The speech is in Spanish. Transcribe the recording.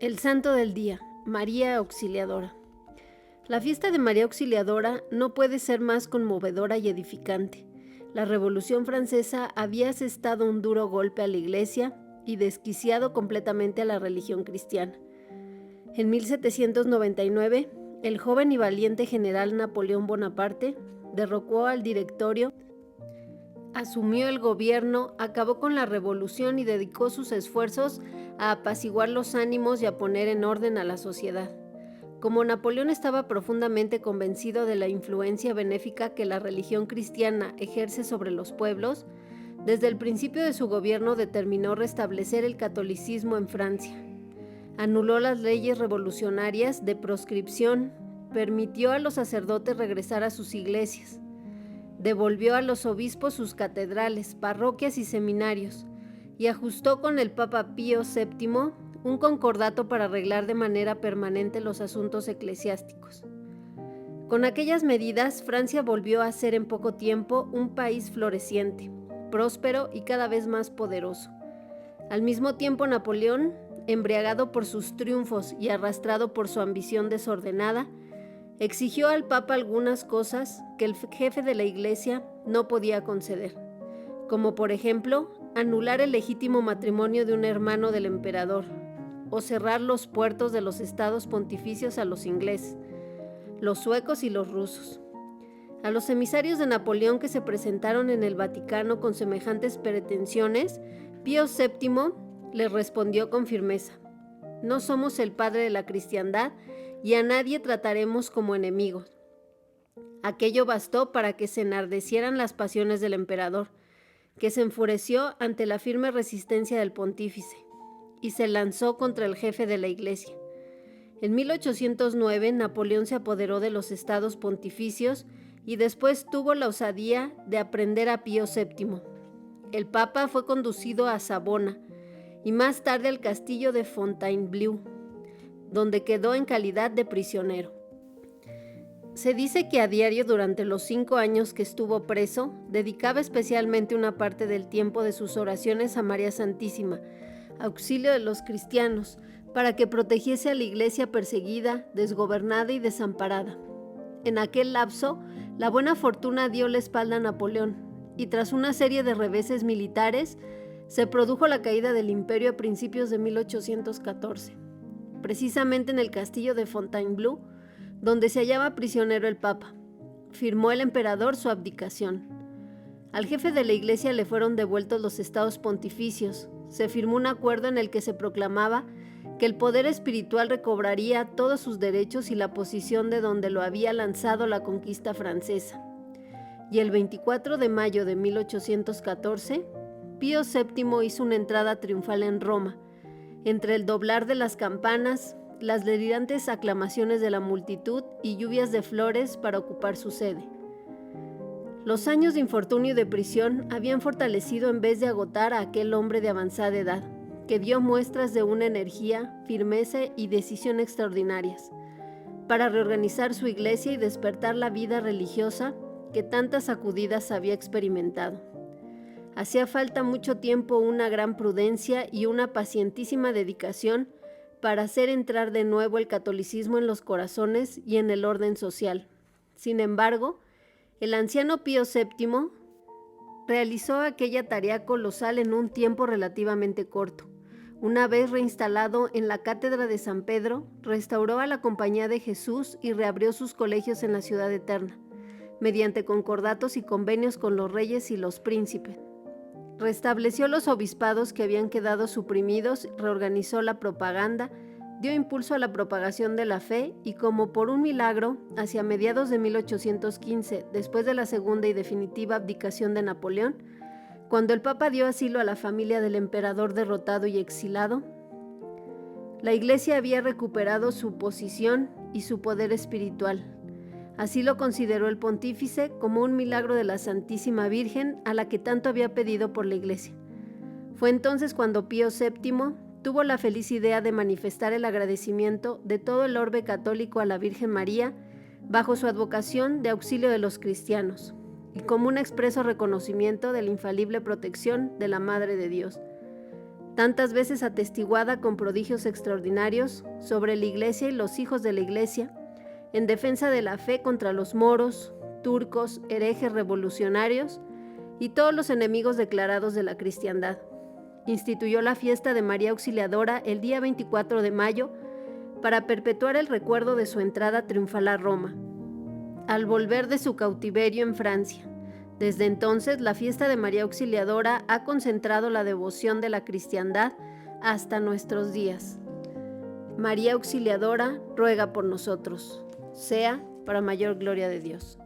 El Santo del Día, María Auxiliadora. La fiesta de María Auxiliadora no puede ser más conmovedora y edificante. La Revolución Francesa había asestado un duro golpe a la Iglesia y desquiciado completamente a la religión cristiana. En 1799, el joven y valiente general Napoleón Bonaparte derrocó al Directorio, asumió el gobierno, acabó con la revolución y dedicó sus esfuerzos a apaciguar los ánimos y a poner en orden a la sociedad. Como Napoleón estaba profundamente convencido de la influencia benéfica que la religión cristiana ejerce sobre los pueblos, desde el principio de su gobierno determinó restablecer el catolicismo en Francia. Anuló las leyes revolucionarias de proscripción, permitió a los sacerdotes regresar a sus iglesias, devolvió a los obispos sus catedrales, parroquias y seminarios, y ajustó con el Papa Pío VII un concordato para arreglar de manera permanente los asuntos eclesiásticos. Con aquellas medidas, Francia volvió a ser en poco tiempo un país floreciente, próspero y cada vez más poderoso. Al mismo tiempo, Napoleón, embriagado por sus triunfos y arrastrado por su ambición desordenada, exigió al Papa algunas cosas que el jefe de la Iglesia no podía conceder, como por ejemplo, anular el legítimo matrimonio de un hermano del emperador, o cerrar los puertos de los estados pontificios a los ingleses, los suecos y los rusos. A los emisarios de Napoleón que se presentaron en el Vaticano con semejantes pretensiones, Pío VII les respondió con firmeza: no somos el padre de la cristiandad y a nadie trataremos como enemigos. Aquello bastó para que se enardecieran las pasiones del emperador, que se enfureció ante la firme resistencia del pontífice y se lanzó contra el jefe de la Iglesia. En 1809, Napoleón se apoderó de los estados pontificios y después tuvo la osadía de prender a Pío VII. El Papa fue conducido a Savona y más tarde al castillo de Fontainebleau, donde quedó en calidad de prisionero. Se dice que a diario durante los 5 años que estuvo preso, dedicaba especialmente una parte del tiempo de sus oraciones a María Santísima, auxilio de los cristianos, para que protegiese a la Iglesia perseguida, desgobernada y desamparada. En aquel lapso, la buena fortuna dio la espalda a Napoleón, y tras una serie de reveses militares, se produjo la caída del imperio a principios de 1814. Precisamente en el castillo de Fontainebleau, donde se hallaba prisionero el Papa, firmó el emperador su abdicación. Al jefe de la Iglesia le fueron devueltos los estados pontificios. Se firmó un acuerdo en el que se proclamaba que el poder espiritual recobraría todos sus derechos y la posición de donde lo había lanzado la conquista francesa. Y el 24 de mayo de 1814, Pío VII hizo una entrada triunfal en Roma. Entre el doblar de las campanas, las delirantes aclamaciones de la multitud y lluvias de flores para ocupar su sede. Los años de infortunio y de prisión habían fortalecido en vez de agotar a aquel hombre de avanzada edad, que dio muestras de una energía, firmeza y decisión extraordinarias, para reorganizar su iglesia y despertar la vida religiosa que tantas sacudidas había experimentado. Hacía falta mucho tiempo una gran prudencia y una pacientísima dedicación para hacer entrar de nuevo el catolicismo en los corazones y en el orden social. Sin embargo, el anciano Pío VII realizó aquella tarea colosal en un tiempo relativamente corto. Una vez reinstalado en la cátedra de San Pedro, restauró a la Compañía de Jesús y reabrió sus colegios en la Ciudad Eterna, mediante concordatos y convenios con los reyes y los príncipes. Restableció los obispados que habían quedado suprimidos, reorganizó la propaganda, dio impulso a la propagación de la fe y, como por un milagro, hacia mediados de 1815, después de la segunda y definitiva abdicación de Napoleón, cuando el Papa dio asilo a la familia del emperador derrotado y exilado, la Iglesia había recuperado su posición y su poder espiritual. Así lo consideró el pontífice como un milagro de la Santísima Virgen a la que tanto había pedido por la Iglesia. Fue entonces cuando Pío VII tuvo la feliz idea de manifestar el agradecimiento de todo el orbe católico a la Virgen María bajo su advocación de auxilio de los cristianos y como un expreso reconocimiento de la infalible protección de la Madre de Dios. tantas veces atestiguada con prodigios extraordinarios sobre la Iglesia y los hijos de la Iglesia, en defensa de la fe contra los moros, turcos, herejes revolucionarios y todos los enemigos declarados de la cristiandad. Instituyó la fiesta de María Auxiliadora el día 24 de mayo para perpetuar el recuerdo de su entrada triunfal a Roma, al volver de su cautiverio en Francia. Desde entonces, la fiesta de María Auxiliadora ha concentrado la devoción de la cristiandad hasta nuestros días. María Auxiliadora, ruega por nosotros. Sea para mayor gloria de Dios.